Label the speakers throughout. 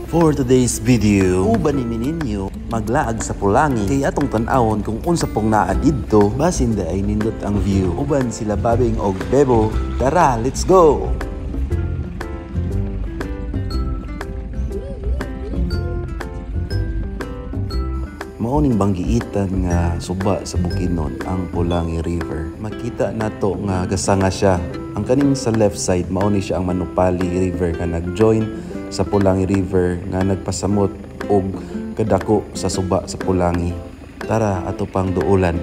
Speaker 1: For today's video, uban ni ninyo maglaag sa Pulangi kay atong tan-awon kung unsa pong naa didto basin da ay nindot ang view. Uban sila Babing og Bebo. Tara, let's go. Mauning banggiitan nga suba sa Bukidnon ang Pulangi River. Makita nato nga gasanga siya. Ang kaning sa left side mauni siya ang Manupali River nga nag-join sa Pulangi River nga nagpasamot og kadako sa suba sa Pulangi. Tara ato pang duulan.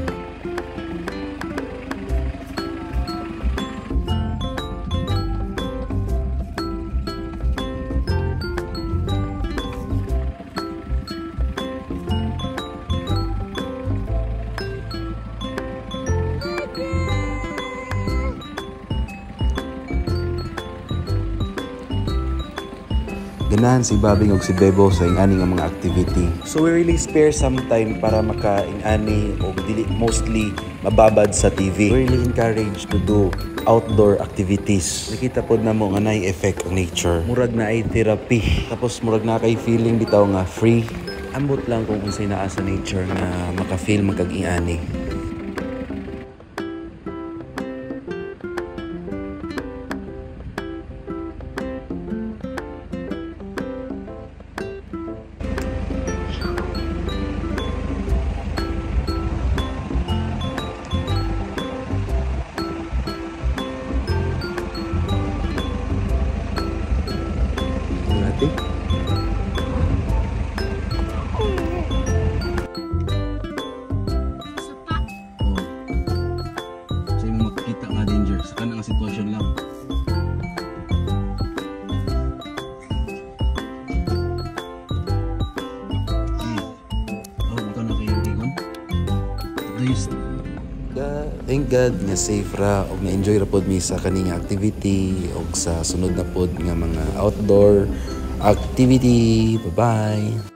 Speaker 1: Ganahan si Babing og si Bebo sa ingani nga mga activity. So we really spare some time para maka-ingani o dili mostly mababad sa TV. We really encourage to do outdoor activities. Nakita pod na mo nga naay effect ang nature. Murag na ay therapy. Tapos murag na kay feeling bitaw nga free. Ambot lang kung unsay naa sa nature na maka-feel magkag-ingani. Sa imong makikita nga danger sa kanang sitwasyon lang. Thank God nga safe ra og na-enjoy ra pod mi sa kaning activity og sa sunod na pod nga mga outdoor activity. Bye-bye.